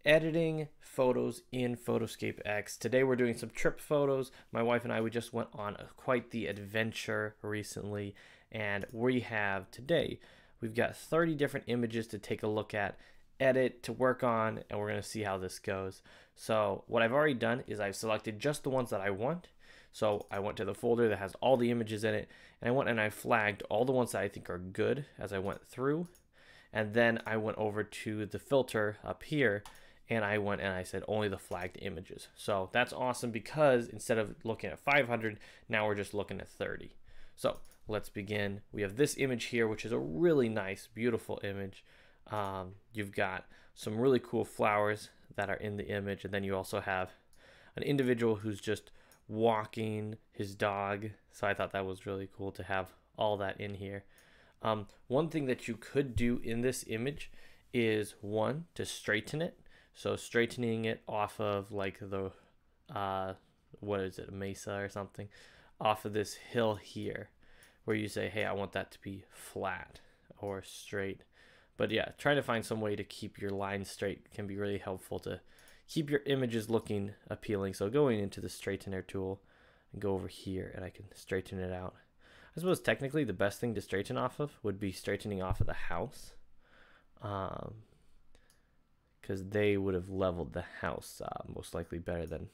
Editing photos in Photoscape X. Today we're doing some trip photos. My wife and I, we just went on quite the adventure recently, and we have today, we've got 30 different images to take a look at, edit, to work on, and we're going to see how this goes. So what I've already done is I've selected just the ones that I want. So I went to the folder that has all the images in it, and I went and I flagged all the ones that I think are good as I went through. And then I went over to the filter up here, and I went and I said only the flagged images. So that's awesome because instead of looking at 500, now we're just looking at 30. So let's begin. We have this image here, which is a really nice, beautiful image. You've got some really cool flowers that are in the image, and then you also have an individual who's just walking his dog. So I thought that was really cool to have all that in here. One thing that you could do in this image is to straighten it. So straightening it off of like the, what is it, a mesa or something, off of this hill here, where you say, hey, I want that to be flat or straight. But yeah, trying to find some way to keep your line straight can be really helpful to keep your images looking appealing. So going into the straightener tool and go over here and I can straighten it out. I suppose technically the best thing to straighten off of would be straightening off of the house. Because they would have leveled the house most likely better than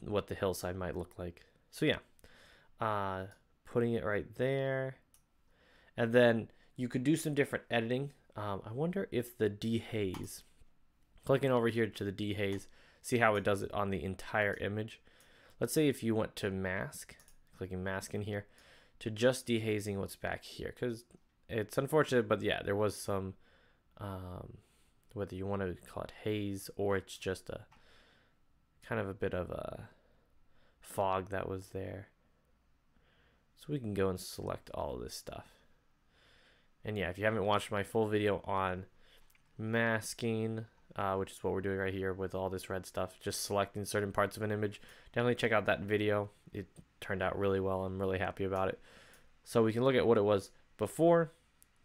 what the hillside might look like. So yeah, putting it right there. And then you could do some different editing. I wonder if the dehaze, clicking over here to the dehaze, see how it does it on the entire image. Let's say if you went to mask, clicking mask in here, to just dehazing what's back here, because it's unfortunate, but yeah, there was some, whether you want to call it haze or it's just a kind of a bit of a fog that was there. So we can go and select all of this stuff. And yeah, if you haven't watched my full video on masking, which is what we're doing right here with all this red stuff, just selecting certain parts of an image, definitely check out that video. It turned out really well. I'm really happy about it. So we can look at what it was before,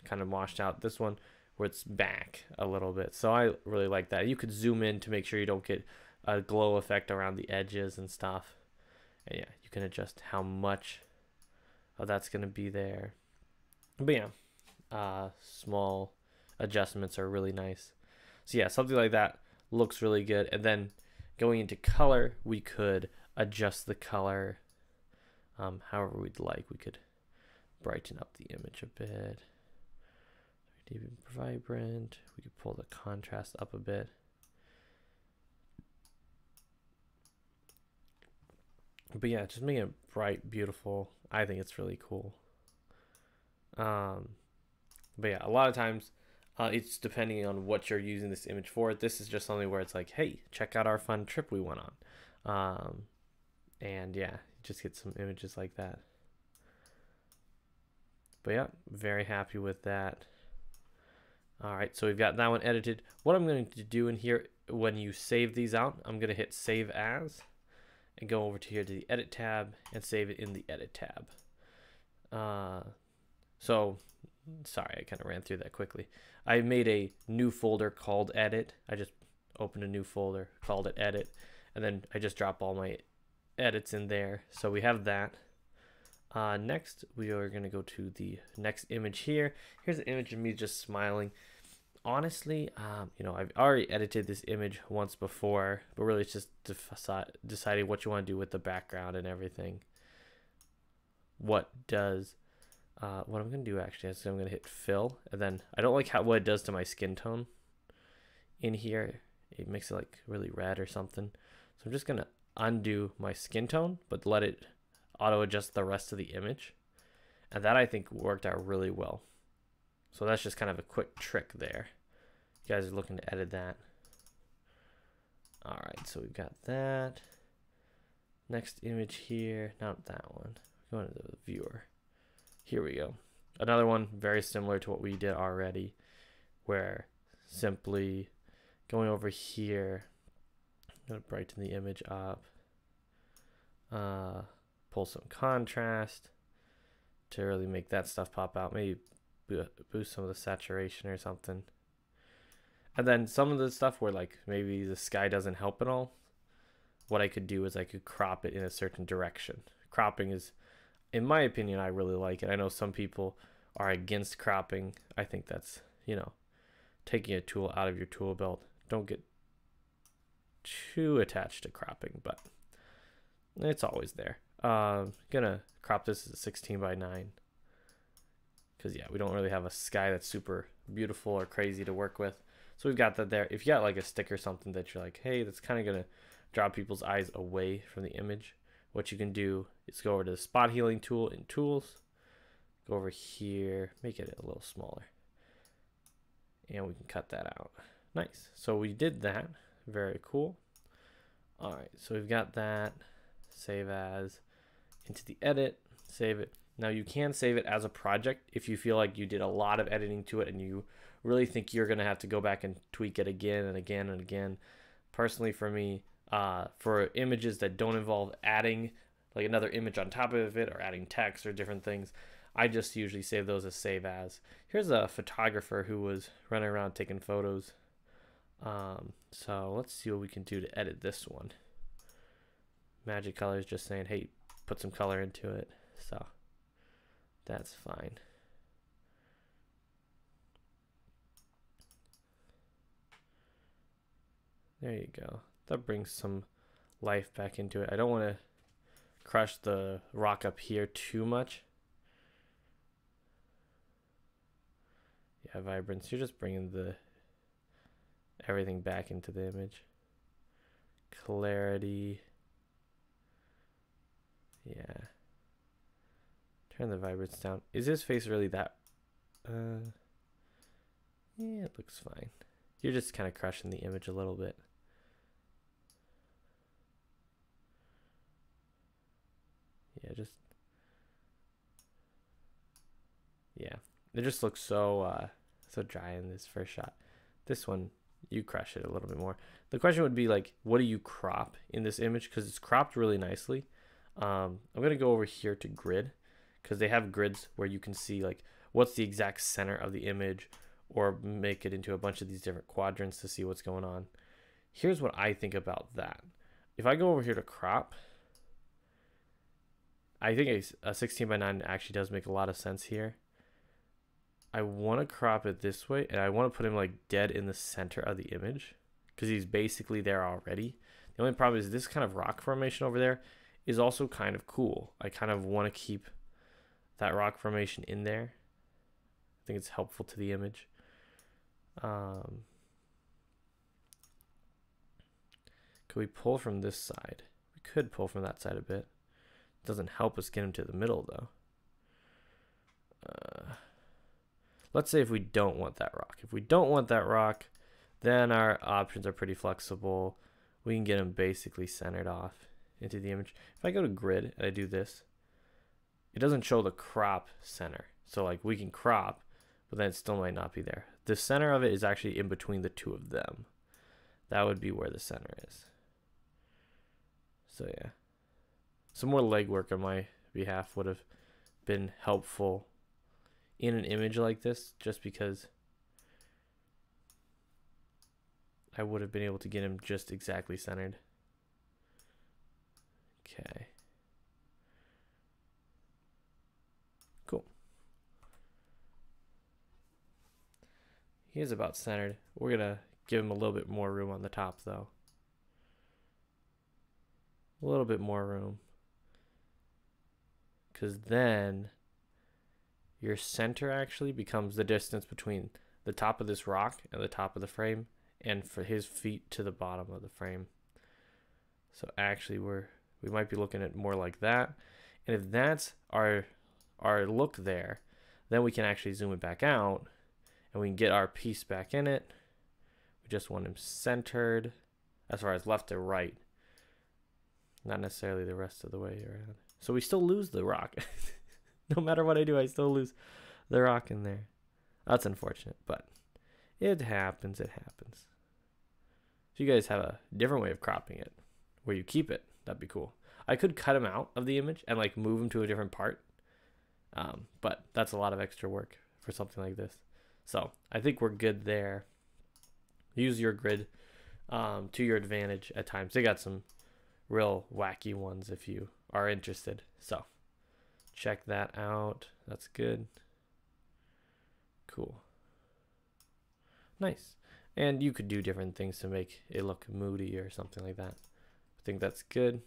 kind of washed out this one, where it's back a little bit. So I really like that. You could zoom in to make sure you don't get a glow effect around the edges and stuff. And yeah, you can adjust how much of that's going to be there. But yeah, small adjustments are really nice. So yeah, something like that looks really good. And then going into color, we could adjust the color however we'd like. We could brighten up the image a bit. Even vibrant. We could pull the contrast up a bit. But yeah, just making it bright, beautiful. I think it's really cool. But yeah, a lot of times it's depending on what you're using this image for. This is just something where it's like, hey, check out our fun trip we went on. And yeah, just get some images like that. But yeah, very happy with that. All right, so we've got that one edited. What I'm going to do in here, when you save these out, I'm going to hit Save As and go over to here to the Edit tab and save it in the Edit tab. So, sorry, I kind of ran through that quickly. I made a new folder called Edit. I just opened a new folder, called it Edit, and then I just drop all my edits in there. So we have that. Next, we are going to go to the next image here. Here's an image of me just smiling. Honestly, you know, I've already edited this image once before, but really it's just deciding what you want to do with the background and everything. What I'm going to do actually is I'm going to hit fill, and then I don't like what it does to my skin tone in here. It makes it like really red or something. So I'm just going to undo my skin tone, but let it auto adjust the rest of the image. And that I think worked out really well. So that's just kind of a quick trick there. You guys are looking to edit that. All right, so we've got that. Next image here, not that one. Going to the viewer. Here we go. Another one very similar to what we did already, where simply going over here, I'm going to brighten the image up. Pull some contrast to really make that stuff pop out. Maybe boost some of the saturation or something. And then some of the stuff where like maybe the sky doesn't help at all, what I could do is I could crop it in a certain direction. Cropping is, in my opinion, I really like it. I know some people are against cropping. I think that's, you know, taking a tool out of your tool belt. Don't get too attached to cropping, but it's always there. Gonna crop this as a 16 by 9 because yeah, we don't really have a sky that's super beautiful or crazy to work with. So we've got that there. If you got like a stick or something that you're like, hey, that's kind of gonna draw people's eyes away from the image, what you can do is go over to the spot healing tool in tools, go over here, make it a little smaller, and we can cut that out. Nice. So we did that. Very cool. All right, so we've got that. Save as into the edit, save it. Now you can save it as a project if you feel like you did a lot of editing to it and you really think you're gonna have to go back and tweak it again and again and again. Personally, for me, for images that don't involve adding like another image on top of it or adding text or different things, I just usually save those as save as. Here's a photographer who was running around taking photos. So let's see what we can do to edit this one. Magic Color is just saying, hey, put some color into it. So that's fine. There you go. That brings some life back into it. I don't want to crush the rock up here too much. Yeah, vibrance. You're just bringing the everything back into the image. Clarity. Yeah. Turn the vibrance down. Is his face really that? Yeah, it looks fine. You're just kind of crushing the image a little bit. Yeah, just. Yeah, it just looks so so dry in this first shot. This one, you crush it a little bit more. The question would be like, what do you crop in this image? Because it's cropped really nicely. I'm gonna go over here to grid because they have grids where you can see like what's the exact center of the image or make it into a bunch of these different quadrants to see what's going on. Here's what I think about that. If I go over here to crop, I think a 16 by 9 actually does make a lot of sense here. I want to crop it this way, and I want to put him like dead in the center of the image because he's basically there already. The only problem is this kind of rock formation over there is also kind of cool. I kind of want to keep that rock formation in there. I think it's helpful to the image. Could we pull from this side? We could pull from that side a bit. It doesn't help us get him to the middle though. Let's say if we don't want that rock. If we don't want that rock, then our options are pretty flexible. We can get him basically centered off into the image. If I go to grid and I do this, it doesn't show the crop center. So like we can crop, but then it still might not be there. The center of it is actually in between the two of them. That would be where the center is. So yeah, some more legwork on my behalf would have been helpful in an image like this, just because I would have been able to get him just exactly centered. Okay. Cool. He is about centered. We're gonna give him a little bit more room on the top though. A little bit more room. Because then your center actually becomes the distance between the top of this rock and the top of the frame, and for his feet to the bottom of the frame. So actually we might be looking at more like that. And if that's our look there, then we can actually zoom it back out and we can get our piece back in it. We just want him centered as far as left to right, not necessarily the rest of the way around. So we still lose the rock. No matter what I do, I still lose the rock in there. That's unfortunate, but it happens. It happens. If you guys have a different way of cropping it, where you keep it, that'd be cool. I could cut him out of the image and like move him to a different part, but that's a lot of extra work for something like this. So I think we're good there. Use your grid to your advantage at times. They got some real wacky ones if you are interested. So check that out. That's good. Cool. Nice. And you could do different things to make it look moody or something like that. I think that's good.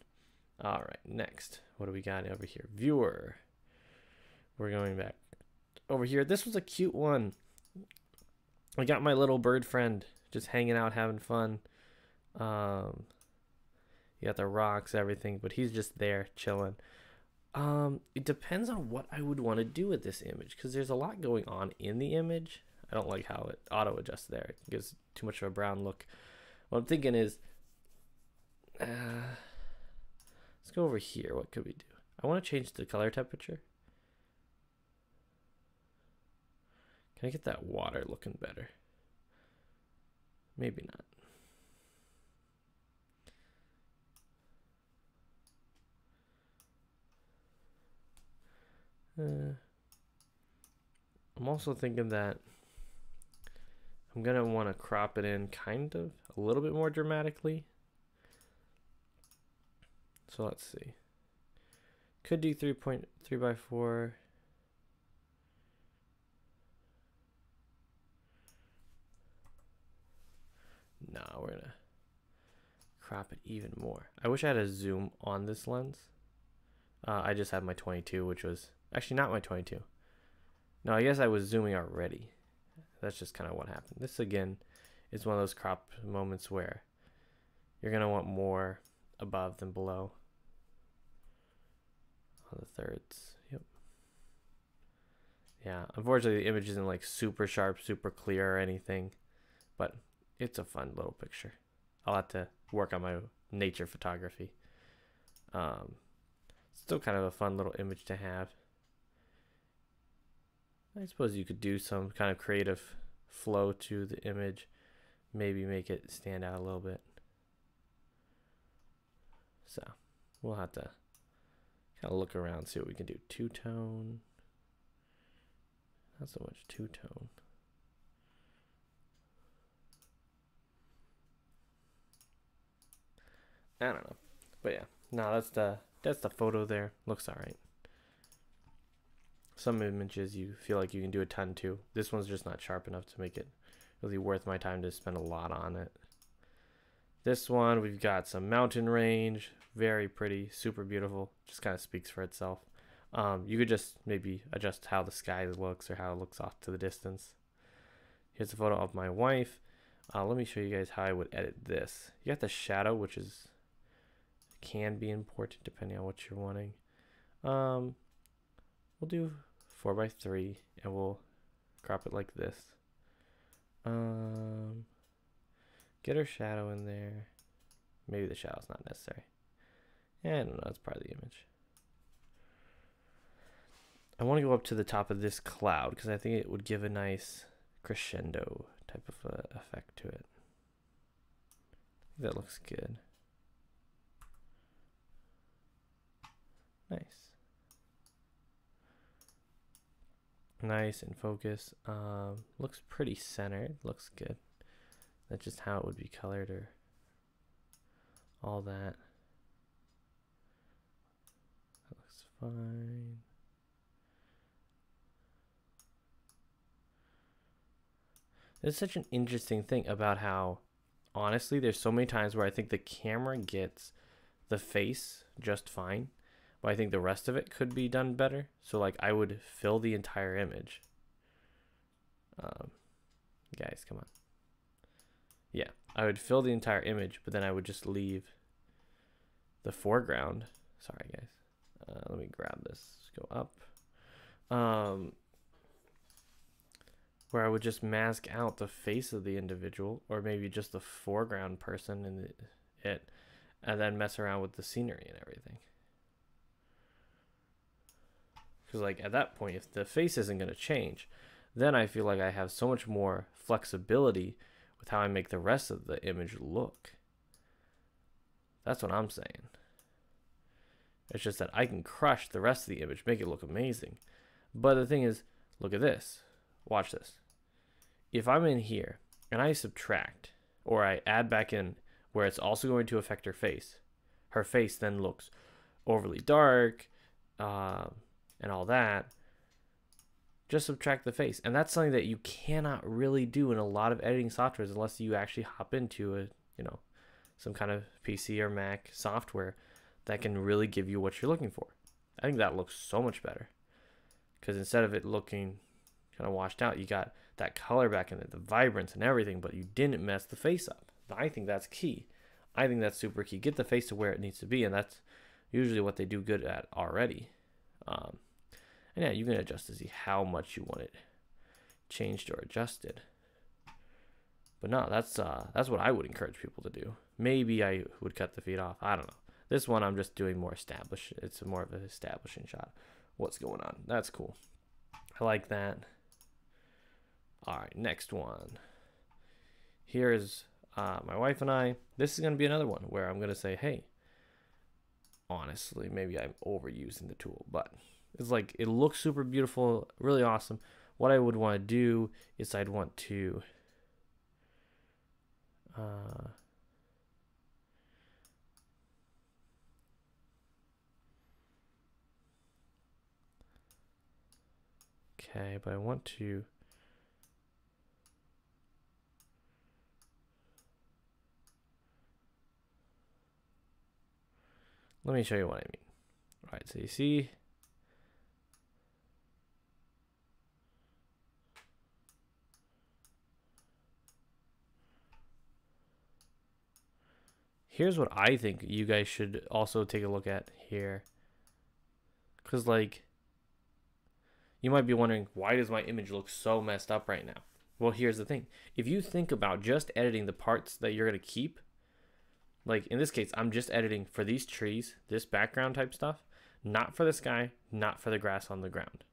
All right, next. What do we got over here? Viewer. We're going back over here. This was a cute one. I got my little bird friend just hanging out, having fun. You got the rocks, everything, but he's just there chilling. It depends on what I would want to do with this image, because there's a lot going on in the image. I don't like how it auto adjusts there. It gives too much of a brown look. What I'm thinking is, let's go over here. What could we do? I want to change the color temperature. Can I get that water looking better? Maybe not. I'm also thinking that I'm going to want to crop it in kind of a little bit more dramatically. So let's see. Could do 3.3x4. No, we're going to crop it even more. I wish I had a zoom on this lens. I just had my 22, which was actually not my 22. No, I guess I was zooming already. That's just kind of what happened. This again is one of those crop moments where you're going to want more above than below on the thirds. Yep. Yeah, unfortunately the image isn't like super sharp, super clear or anything, but it's a fun little picture. I'll have to work on my nature photography. Still kind of a fun little image to have. I suppose you could do some kind of creative flow to the image, maybe make it stand out a little bit. So we'll have to kind of look around, see what we can do. Two-tone, not so much two-tone. I don't know, but yeah, no, that's the photo there. Looks all right. Some images you feel like you can do a ton to. This one's just not sharp enough to make it really worth my time to spend a lot on it. This one, we've got some mountain range, very pretty, super beautiful, just kind of speaks for itself. You could just maybe adjust how the sky looks or how it looks off to the distance. Here's a photo of my wife. Let me show you guys how I would edit this. You got the shadow, which is can be important depending on what you're wanting. We'll do 4x3 and we'll crop it like this. Get her shadow in there. Maybe the shadow's not necessary. Yeah, I don't know, that's part of the image. I want to go up to the top of this cloud because I think it would give a nice crescendo type of effect to it. That looks good. Nice. Nice and focus. Looks pretty centered. Looks good. That's just how it would be colored or all that. That looks fine. It's such an interesting thing about how, honestly, there's so many times where I think the camera gets the face just fine, but I think the rest of it could be done better. So like I would fill the entire image. Guys, come on. Yeah, I would fill the entire image, but then I would just leave the foreground. Sorry, guys. Let me grab this. Go up. Where I would just mask out the face of the individual, or maybe just the foreground person in it, and then mess around with the scenery and everything. Because like at that point, if the face isn't going to change, then I feel like I have so much more flexibility with how I make the rest of the image look. That's what I'm saying. It's just that I can crush the rest of the image, make it look amazing. But the thing is, look at this. Watch this. If I'm in here and I subtract or I add back in where it's also going to affect her face then looks overly dark, and all that, just subtract the face. And that's something that you cannot really do in a lot of editing softwares unless you actually hop into a, some kind of PC or Mac software that can really give you what you're looking for. I think that looks so much better, because instead of it looking kind of washed out, you got that color back in it, the vibrance and everything, but you didn't mess the face up. I think that's key. I think that's super key. Get the face to where it needs to be, and that's usually what they do good at already. And yeah, you can adjust to see how much you want it changed or adjusted. But no, that's what I would encourage people to do. Maybe I would cut the feet off. I don't know. This one I'm just doing more established. It's more of an establishing shot. What's going on? That's cool. I like that. All right, next one. Here is my wife and I. This is going to be another one where I'm going to say, hey, honestly, maybe I'm overusing the tool, but it's like, it looks super beautiful, really awesome. What I would want to do is I'd want to okay, but I want to let me show you what I mean. All right, so you see here's what I think you guys should also take a look at here. Because, like, you might be wondering, why does my image look so messed up right now? Well, here's the thing. If you think about just editing the parts that you're going to keep, like in this case, I'm just editing for these trees, this background type stuff, not for the sky, not for the grass on the ground.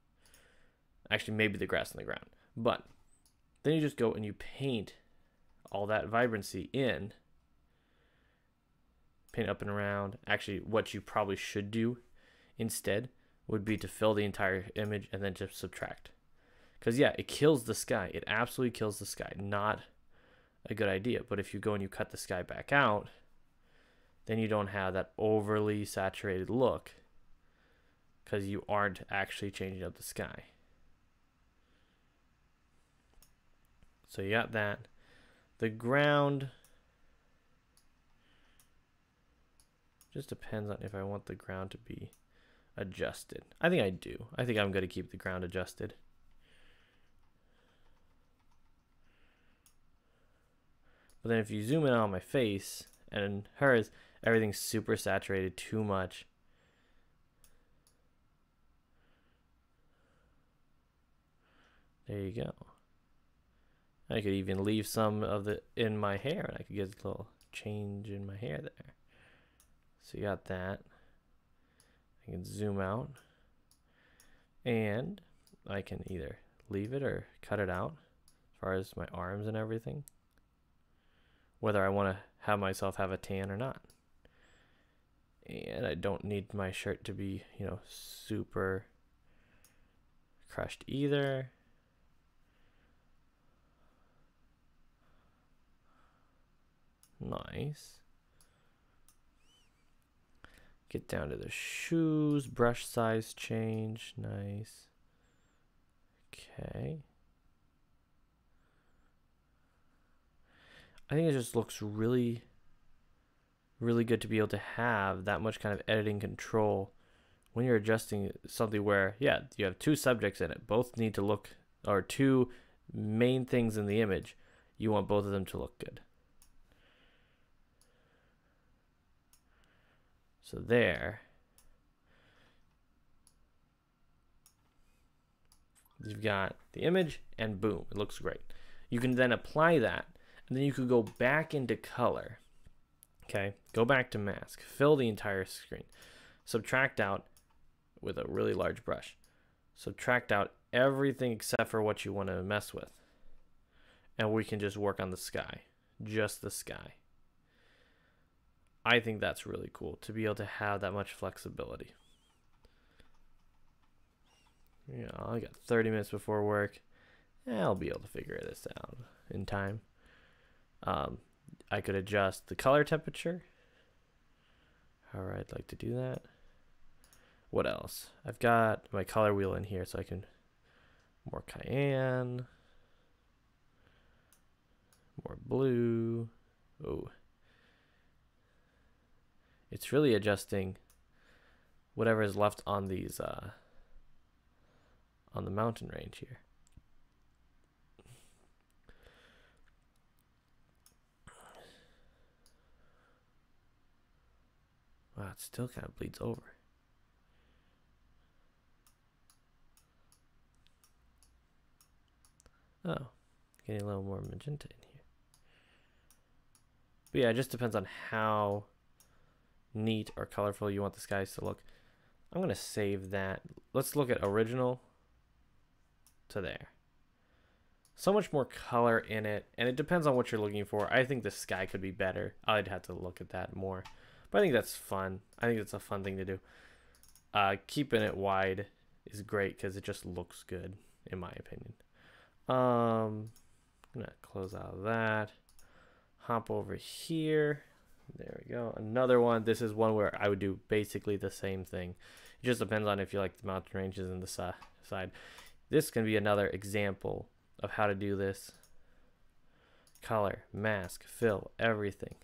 Actually, maybe the grass on the ground. But then you just go and you paint all that vibrancy in. Paint up and around. Actually, what you probably should do instead would be to fill the entire image and then just subtract. Because yeah, it kills the sky. It absolutely kills the sky. Not a good idea. But if you go and you cut the sky back out, then you don't have that overly saturated look, because you aren't actually changing up the sky. So you got that. The ground just depends on if I want the ground to be adjusted. I think I do. I think I'm going to keep the ground adjusted. But then if you zoom in on my face and hers, everything's super saturated, too much. There you go. I could even leave some of the in my hair, and I could get a little change in my hair there. So you got that. I can zoom out, and I can either leave it or cut it out as far as my arms and everything, whether I want to have myself have a tan or not. And I don't need my shirt to be, super crushed either. Nice. Get down to the shoes, brush size change, nice. Okay. I think it just looks really, really good to be able to have that much kind of editing control when you're adjusting something where, yeah, you have two subjects in it. Both need to look, or two main things in the image. You want both of them to look good. So there, you've got the image, and boom, it looks great. You can then apply that, and then you could go back into color. Okay, go back to mask, fill the entire screen, subtract out with a really large brush. Subtract out everything except for what you want to mess with. And we can just work on the sky, just the sky. I think that's really cool to be able to have that much flexibility. I got 30 minutes before work. I'll be able to figure this out in time. I could adjust the color temperature. However I'd like to do that. What else? I've got my color wheel in here, so I can more cyan, more blue. Oh, it's really adjusting whatever is left on these on the mountain range here. Wow, it still kind of bleeds over. Oh, getting a little more magenta in here. But yeah, it just depends on how neat or colorful you want the skies to look. I'm going to save that. Let's look at original to there. So much more color in it, and it depends on what you're looking for. I think the sky could be better. I'd have to look at that more. But I think that's fun. I think it's a fun thing to do. Keeping it wide is great because it just looks good, in my opinion. I'm going to close out of that. Hop over here. There we go. Another one. This is one where I would do basically the same thing. It just depends on if you like the mountain ranges and the side. This can be another example of how to do this. Color, mask, fill, everything.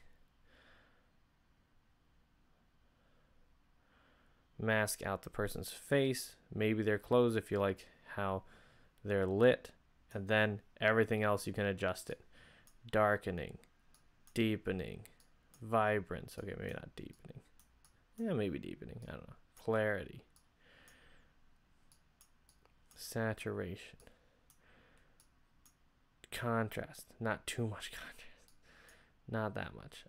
Mask out the person's face, maybe their clothes if you like how they're lit, and then everything else you can adjust it. Darkening, deepening, vibrance. Okay, maybe not deepening. Yeah, maybe deepening. I don't know. Clarity. Saturation. Contrast. Not too much contrast. Not that much.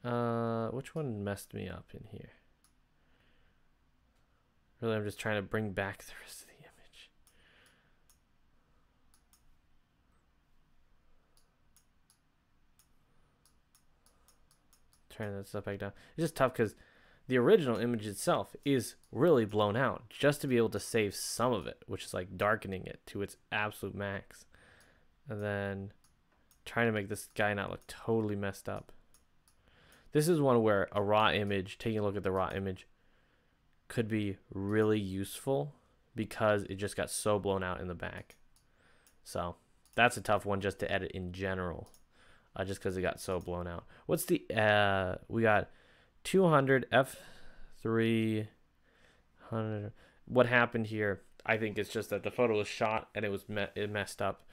Which one messed me up in here? Really, I'm just trying to bring back the rest of the image. Turn that stuff back down. It's just tough because the original image itself is really blown out just to be able to save some of it, which is like darkening it to its absolute max. And then trying to make this guy not look totally messed up. This is one where a raw image, taking a look at the raw image, could be really useful because it just got so blown out in the back. So that's a tough one just to edit in general, just because it got so blown out. What's the we got 200 f300. What happened here, I think it's just that the photo was shot and it was it messed up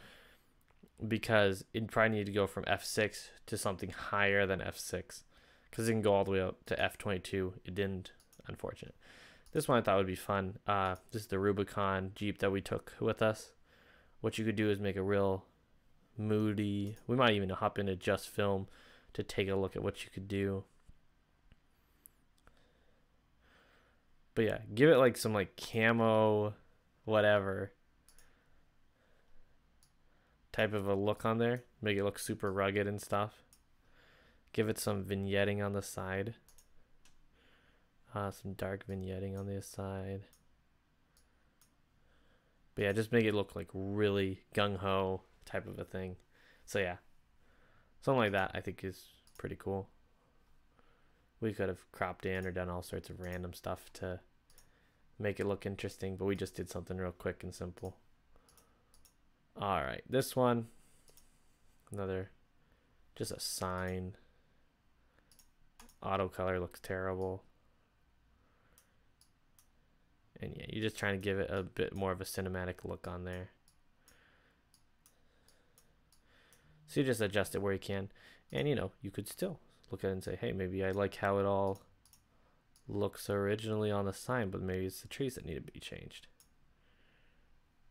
because it probably needed to go from f6 to something higher than f6 because it can go all the way up to f22. It didn't, unfortunate. This one I thought would be fun. This is the Rubicon Jeep that we took with us. What you could do is make a real moody, we might even hop into Just Film to take a look at what you could do. But yeah, give it like some like camo, whatever type of a look on there. Make it look super rugged and stuff. Give it some vignetting on the side. Some dark vignetting on the side. But yeah, just make it look like really gung-ho type of a thing. So yeah, something like that I think is pretty cool. We could have cropped in or done all sorts of random stuff to make it look interesting, but we just did something real quick and simple. All right, this one, another, just a sign. Auto color looks terrible. And yeah, you're just trying to give it a bit more of a cinematic look on there. So you just adjust it where you can. And you know, you could still look at it and say, hey, maybe I like how it all looks originally on the sign, but maybe it's the trees that need to be changed.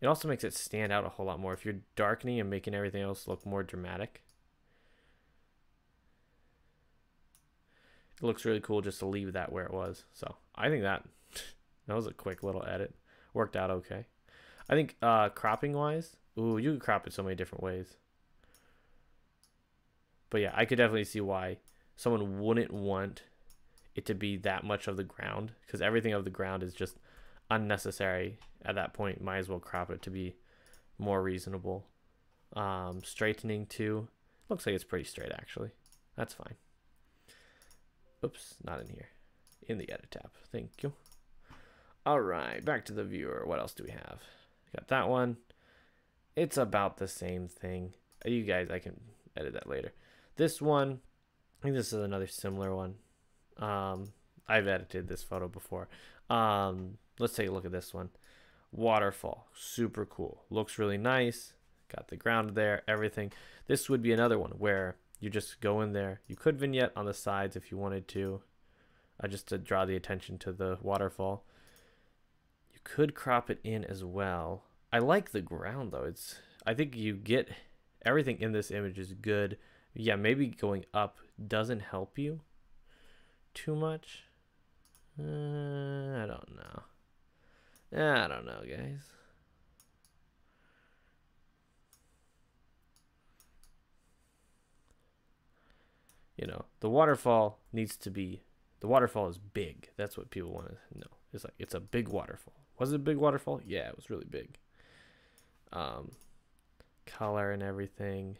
It also makes it stand out a whole lot more if you're darkening and making everything else look more dramatic. It looks really cool just to leave that where it was. So I think that was a quick little edit. Worked out okay. I think cropping wise, ooh, you can crop it so many different ways. But yeah, I could definitely see why someone wouldn't want it to be that much of the ground, because everything of the ground is just unnecessary at that point. Might as well crop it to be more reasonable. Straightening too. Looks like it's pretty straight actually. That's fine. Oops, not in here. In the edit tab. Thank you. All right, back to the viewer. What else do we have? Got that one. It's about the same thing. You guys, I can edit that later. This one, I think this is another similar one. I've edited this photo before. Let's take a look at this one. Waterfall, super cool. Looks really nice. Got the ground there, everything. This would be another one where you just go in there. You could vignette on the sides if you wanted to, just to draw the attention to the waterfall. You could crop it in as well. I like the ground though. I think you get everything in this image is good. Yeah, maybe going up doesn't help you too much. I don't know. I don't know, guys. You know, the waterfall needs to be, the waterfall is big. That's what people want to know. It's like, it's a big waterfall. Was it a big waterfall? Yeah, it was really big. Color and everything.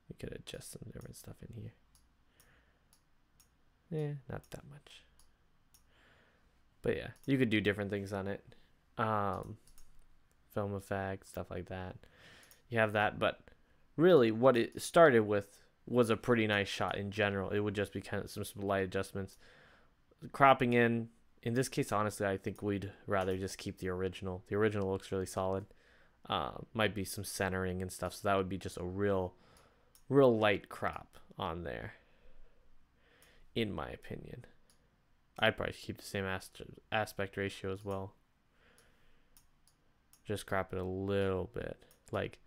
We could adjust some different stuff in here. Yeah, not that much. But yeah, you could do different things on it. Film effects, stuff like that. You have that, but really what it started with was a pretty nice shot in general. It would just be kind of some light adjustments. Cropping in this case, honestly, I think we'd rather just keep the original. The original looks really solid. Might be some centering and stuff, so that would be just a real light crop on there, in my opinion. I'd probably keep the same aspect ratio as well. Just crop it a little bit. Like,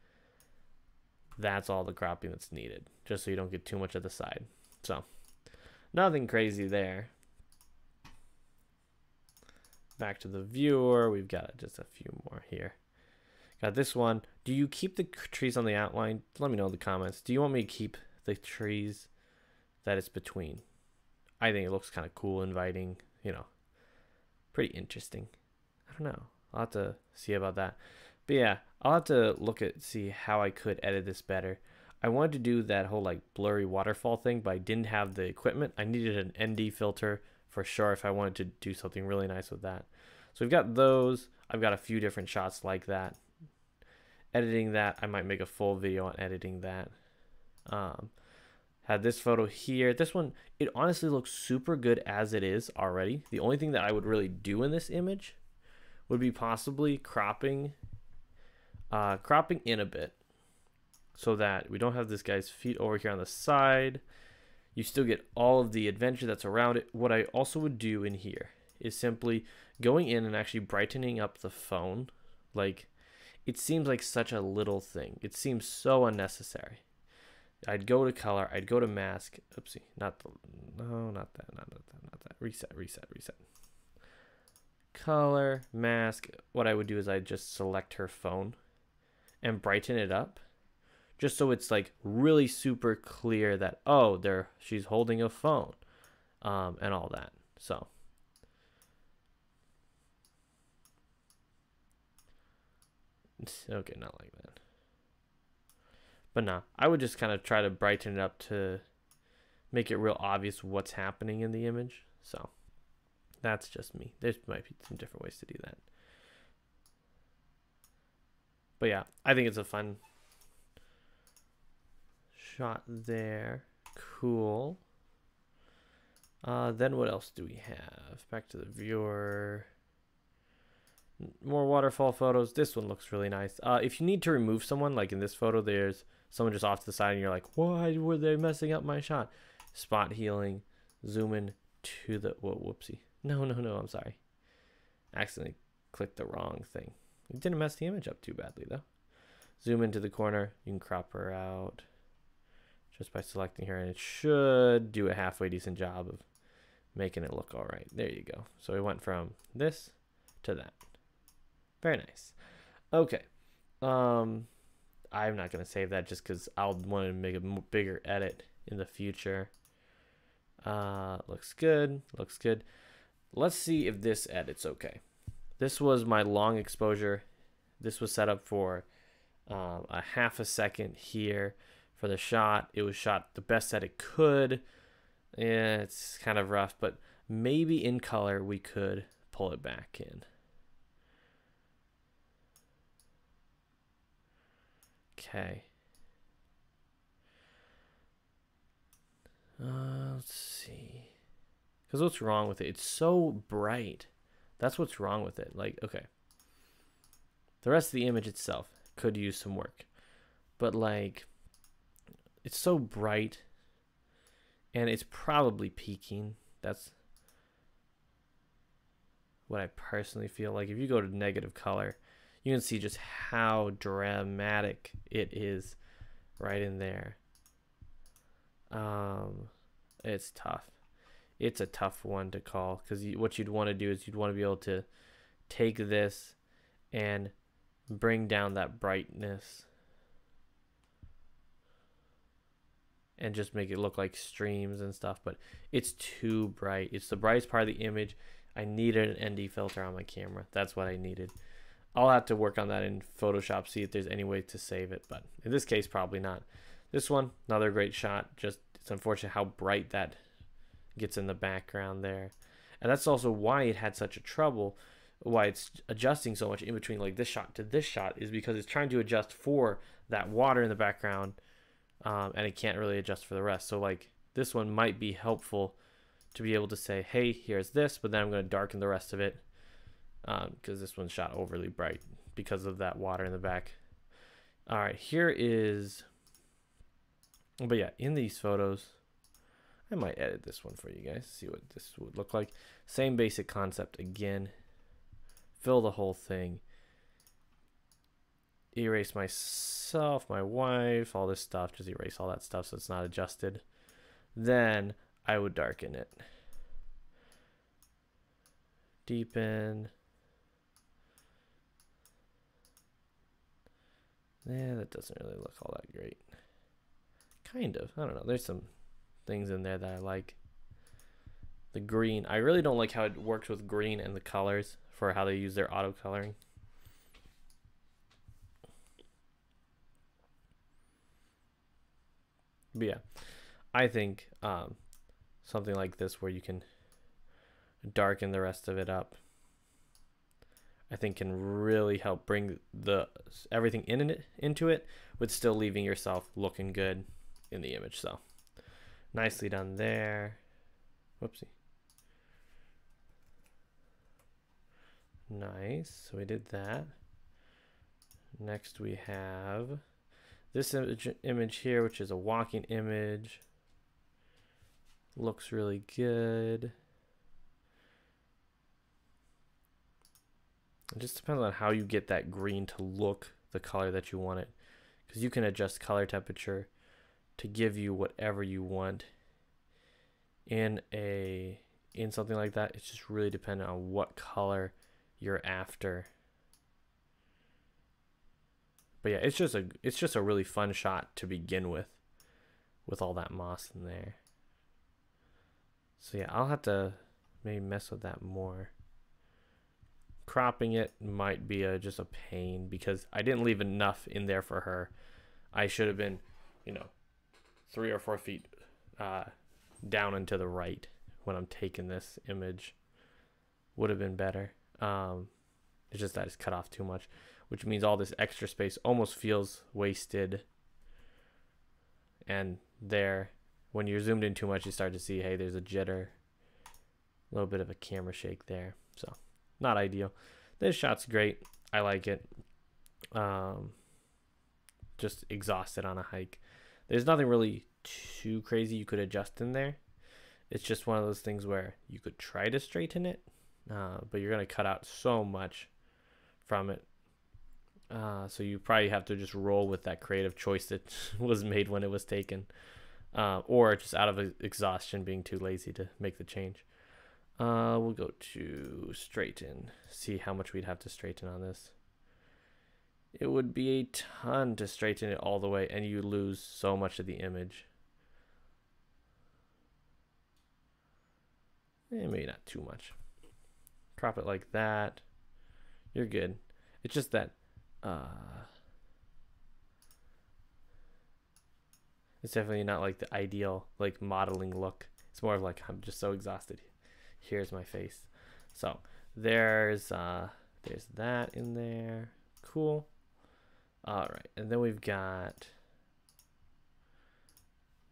that's all the cropping that's needed, just so you don't get too much at the side. So, nothing crazy there. Back to the viewer, we've got just a few more here. Got this one. Do you keep the trees on the outline? Let me know in the comments. Do you want me to keep the trees that it's between? I think it looks kind of cool, inviting, you know, pretty interesting. I don't know. I'll have to see about that. But yeah, I'll have to see how I could edit this better. I wanted to do that whole like blurry waterfall thing, but I didn't have the equipment. I needed an ND filter for sure if I wanted to do something really nice with that. So we've got those. I've got a few different shots like that. Editing that, I might make a full video on editing that. Had this photo here. This one, it honestly looks super good as it is already. The only thing that I would really do in this image would be possibly cropping in a bit so that we don't have this guy's feet over here on the side. You still get all of the adventure that's around it. What I also would do in here is simply going in and actually brightening up the phone. Like, it seems like such a little thing. It seems so unnecessary. I'd go to color. I'd go to mask. Oopsie, not that. Reset. Color, mask. What I would do is I'd just select her phone and brighten it up, just so it's like really super clear that, oh, she's holding a phone, and all that. So okay, not like that. But no, I would just kind of try to brighten it up to make it real obvious what's happening in the image. So that's just me. There might be some different ways to do that. But yeah, I think it's a fun shot there. Cool. Then what else do we have? Back to the viewer. More waterfall photos. This one looks really nice. If you need to remove someone, like in this photo, there's someone just off to the side and you're like, why were they messing up my shot? Spot healing. Zoom in to the, whoa, whoopsie. No, I'm sorry. Accidentally clicked the wrong thing. It didn't mess the image up too badly though. Zoom into the corner. You can crop her out just by selecting her, and it should do a halfway decent job of making it look all right. There you go. So we went from this to that. Very nice. Okay. I'm not going to save that just because I'll want to make a bigger edit in the future. Looks good. Looks good. Let's see if this edit's okay. This was my long exposure. This was set up for a half a second here for the shot. It was shot the best that it could. Yeah, it's kind of rough, but maybe in color we could pull it back in. Okay. Let's see. Because what's wrong with it? It's so bright. That's what's wrong with it. Like, okay. The rest of the image itself could use some work. But, like, it's so bright. And it's probably peaking. That's what I personally feel. Like, if you go to negative color, you can see just how dramatic it is right in there. It's tough. It's a tough one to call, because what you'd want to do is you'd want to be able to take this and bring down that brightness and just make it look like streams and stuff, but it's too bright. It's the brightest part of the image. I needed an ND filter on my camera. That's what I needed. I'll have to work on that in Photoshop, see if there's any way to save it, but in this case, probably not. This one, another great shot. Just, it's unfortunate how bright that gets in the background there. And that's also why it had such a trouble, why it's adjusting so much in between like this shot to this shot, is because it's trying to adjust for that water in the background, and it can't really adjust for the rest. So like this one might be helpful to be able to say, hey, here's this, but then I'm going to darken the rest of it, because this one's shot overly bright because of that water in the back. All right, here is, but yeah, in these photos, I might edit this one for you guys, see what this would look like. Same basic concept again. Fill the whole thing. Erase myself, my wife, all this stuff. Just erase all that stuff so it's not adjusted. Then I would darken it. Deepen. Yeah, that doesn't really look all that great. Kind of. I don't know. There's some things in there that I like. The green. I really don't like how it works with green and the colors for how they use their auto coloring. But yeah, I think something like this where you can darken the rest of it up, I think can really help bring the everything into it with still leaving yourself looking good in the image. So nicely done there. Whoopsie. Nice. So we did that. Next we have this image here, which is a walking image. Looks really good. It just depends on how you get that green to look the color that you want it, because you can adjust color temperature to give you whatever you want in something like that. It's just really dependent on what color you're after. But yeah, it's just a really fun shot to begin with all that moss in there. So yeah, I'll have to maybe mess with that more. Cropping it might be just a pain because I didn't leave enough in there for her. I should have been, 3 or 4 feet down and to the right when I'm taking this image. Would have been better. It's just that it's cut off too much, which means all this extra space almost feels wasted. And there, when you're zoomed in too much, you start to see, hey, there's a jitter, a little bit of a camera shake there. So not ideal. This shot's great. I like it. Just exhausted on a hike. There's nothing really too crazy you could adjust in there. It's just one of those things where you could try to straighten it, but you're going to cut out so much from it. So you probably have to just roll with that creative choice that was made when it was taken, or just out of exhaustion, being too lazy to make the change. We'll go to straighten, see how much we'd have to straighten on this. It would be a ton to straighten it all the way, and you lose so much of the image. Maybe not too much. Crop it like that. You're good. It's just that It's definitely not like the ideal like modeling look. It's more of like I'm just so exhausted. Here's my face. So there's that in there. Cool. All right, and then we've got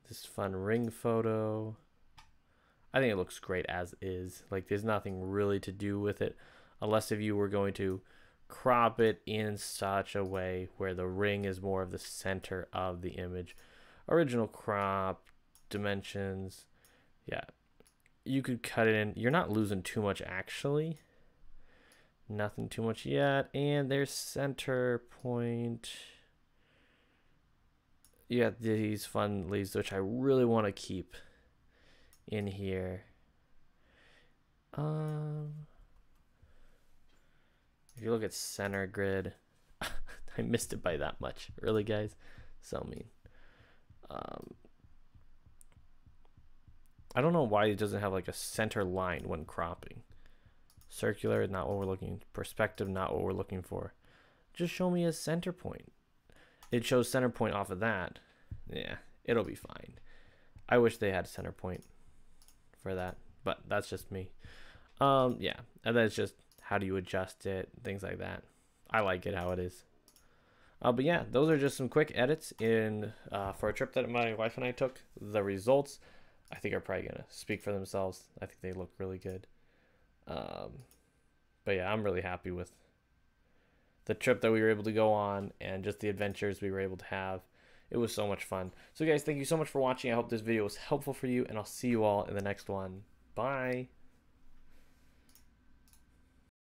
this fun ring photo. I think it looks great as is. Like there's nothing really to do with it unless if you were going to crop it in such a way where the ring is more of the center of the image. Original crop, dimensions. Yeah. You could cut it in. You're not losing too much actually. Nothing too much yet. And there's center point. You got these fun leaves, which I really want to keep in here. If you look at center grid, I missed it by that much. Really, guys? So mean. I don't know why it doesn't have like a center line when cropping. Circular, not what we're looking. Perspective, not what we're looking for. Just show me a center point. It shows center point off of that. Yeah, it'll be fine. I wish they had center point for that, but that's just me. Yeah, and then it's just how do you adjust it, things like that. I like it how it is. But yeah, those are just some quick edits in for a trip that my wife and I took. The results, I think, are probably gonna speak for themselves. I think they look really good. But yeah, I'm really happy with the trip that we were able to go on and just the adventures we were able to have. It was so much fun. So guys, thank you so much for watching. I hope this video was helpful for you, and I'll see you all in the next one. Bye.